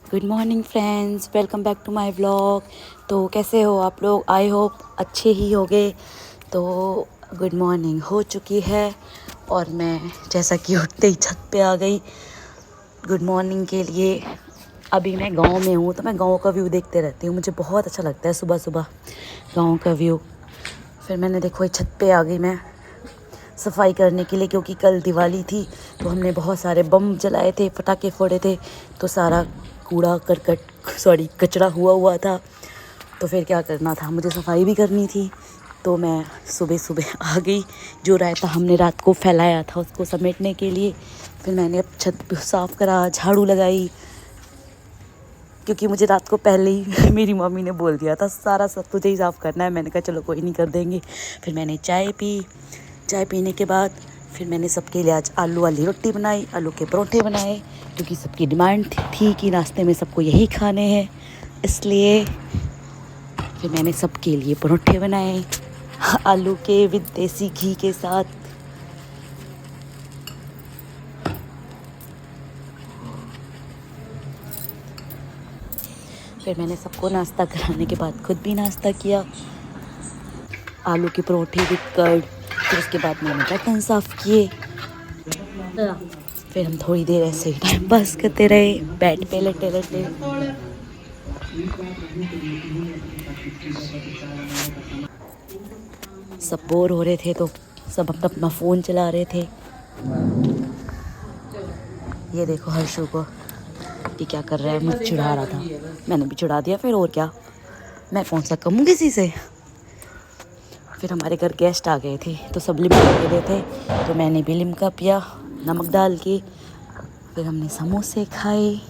Good morning friends, welcome back to my vlog. तो कैसे हो आप लोग? आई होप अच्छे ही होंगे। तो गुड मॉर्निंग हो चुकी है और मैं जैसा कि उठते ही छत पे आ गई गुड मॉर्निंग के लिए। अभी मैं गांव में हूँ तो मैं गांव का व्यू देखते रहती हूँ, मुझे बहुत अच्छा लगता है सुबह सुबह गांव का व्यू। फिर मैंने देखो छत पे आ गई मैं सफाई करने के लिए, क्योंकि कल दिवाली थी तो हमने बहुत सारे बम जलाए थे, पटाखे फोड़े थे, तो सारा कूड़ा कचरा हुआ था। तो फिर क्या करना था, मुझे सफाई भी करनी थी। तो मैं सुबह सुबह आ गई। जो रायता हमने रात को फैलाया था उसको समेटने के लिए। फिर मैंने अब छत साफ़ करा, झाड़ू लगाई, क्योंकि मुझे रात को पहले ही मेरी मम्मी ने बोल दिया था सारा सब तुझे ही साफ़ करना है। मैंने कहा चलो कोई नहीं, कर देंगे। फिर मैंने चाय पी। चाय पीने के बाद फिर मैंने सबके लिए आज आलू वाली रोटी बनाई, आलू के परोठे बनाए, क्योंकि सबकी डिमांड थी कि नाश्ते में सबको यही खाने हैं। इसलिए फिर मैंने सबके लिए परोठे बनाए आलू के विद देसी घी के साथ। फिर मैंने सबको नाश्ता कराने के बाद खुद भी नाश्ता किया, आलू के परोठे विद कर्ड। फिर उसके बाद मैंने बर्तन साफ़ किए। फिर हम थोड़ी देर ऐसे ही टाइम पास करते रहे बेड पे लेटे लेटे। सब बोर हो रहे थे तो सब अपना अपना फ़ोन चला रहे थे। ये देखो हर्षु को, ये क्या कर रहा है, मुझे चिढ़ा रहा था, मैंने भी चिढ़ा दिया। फिर और क्या, मैं कौन सा कम हूँ किसी से। फिर हमारे घर गेस्ट आ गए थे तो सब लिम्का पी रहे थे, तो मैंने भी लिम्का पिया नमक डाल के। फिर हमने समोसे खाए।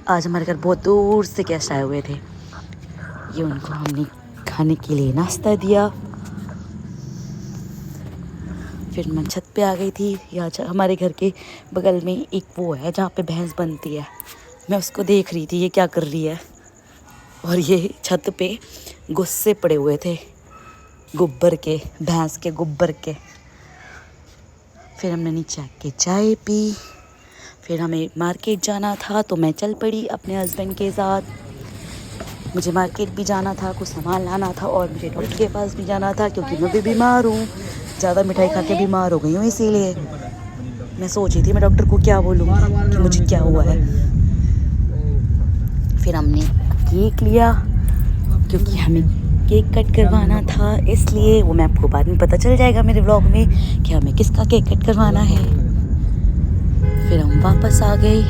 आज हमारे घर बहुत दूर से गेस्ट आए हुए थे, ये उनको हमने खाने के लिए नाश्ता दिया। फिर मैं छत पे आ गई थी। यहाँ हमारे घर के बगल में एक वो है जहाँ पे भैंस बनती है, मैं उसको देख रही थी ये क्या कर रही है। और ये छत पे गुस्से पड़े हुए थे गोबर के, भैंस के गोबर के। फिर हमने नीचे आके चाय पी। फिर हमें मार्केट जाना था तो मैं चल पड़ी अपने हस्बैंड के साथ। मुझे मार्केट भी जाना था, कुछ सामान लाना था और मुझे डॉक्टर के पास भी जाना था, क्योंकि मैं भी बीमार हूँ, ज़्यादा मिठाई खा के बीमार हो गई हूँ। इसीलिए मैं सोच रही थी मैं डॉक्टर को क्या बोलूँ कि मुझे क्या हुआ है। फिर हमने केक लिया, क्योंकि हमें केक कट करवाना था, इसलिए वो मैं आपको बाद में पता चल जाएगा मेरे व्लॉग में कि हमें किसका केक कट करवाना है। फिर हम वापस आ गए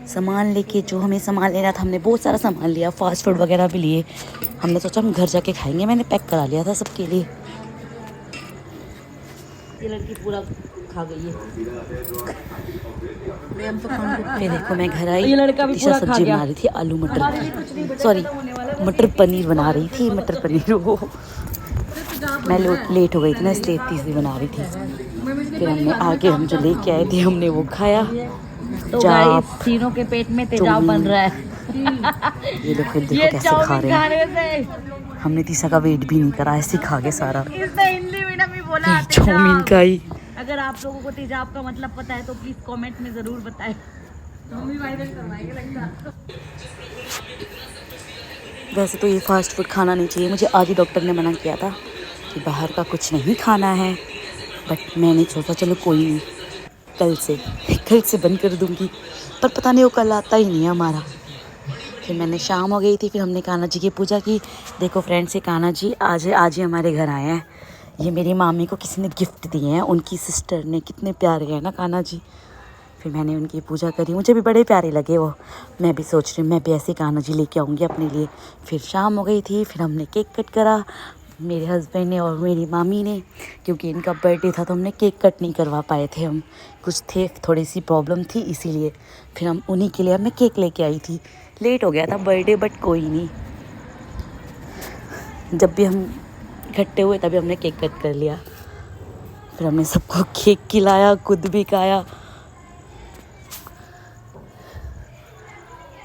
सामान लेके, जो हमें सामान लेना था। हमने बहुत सारा सामान लिया, फास्ट फूड वगैरह भी लिए। हमने सोचा हम घर जाके खाएंगे, मैंने पैक करा लिया था सबके लिए। ये लड़की पूरा खा गई है। फिर देखो मैं घर आई, दिशा सब्जी बना रही थी, आलू मटर सॉरी मटर पनीर बना रही थी, मटर पनीर। वो मैं लेट हो गई थी ना, इसलिए तीसरी बना रही थी। फिर हमने आगे हम जो लेके आए थे हमने वो खाया। तो गाइस तीनों के पेट में तेजाब बन रहा है। ये देखो कैसे खा रहे हैं। हमने तीसरा का वेट भी नहीं करा, ऐसे खा गए सारा हिंदी मीडियम में बोला चाउमीन का ही। अगर आप लोगों को तेजाब का मतलब पता है तो प्लीज कमेंट में जरूर बताएं। वैसे तो ये फास्ट फूड खाना नहीं चाहिए, मुझे आज ही डॉक्टर ने मना किया था कि बाहर का कुछ नहीं खाना है, बट मैंने सोचा चलो कोई नहीं, कल से बंद कर दूंगी। पर पता नहीं वो कल आता ही नहीं है हमारा। फिर मैंने शाम हो गई थी, फिर हमने कान्हा जी की पूजा की। देखो फ्रेंड्स, ये कान्हा जी आज ही हमारे घर आए हैं। ये मेरी मामी को किसी ने गिफ्ट दिए हैं, उनकी सिस्टर ने। कितने प्यारे हैं ना कान्हा जी। फिर मैंने उनकी पूजा करी, मुझे भी बड़े प्यारे लगे वो। मैं भी सोच रही हूँ मैं भी ऐसे कान्हा जी लेके आऊँगी अपने लिए। फिर शाम हो गई थी, फिर हमने केक कट करा, मेरे हस्बैंड ने और मेरी मामी ने। क्योंकि इनका बर्थडे था तो हमने केक कट नहीं करवा पाए थे, हम कुछ थे, थोड़ी सी प्रॉब्लम थी, इसीलिए फिर हम उन्हीं के लिए मैं केक लेके आई थी। लेट हो गया था बर्थडे, बट कोई नहीं, जब भी हम इकट्ठे हुए तभी हमने केक कट कर लिया। फिर हमने सबको केक खिलाया, खुद भी खाया।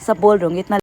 सब बोल रहे होंगे इतना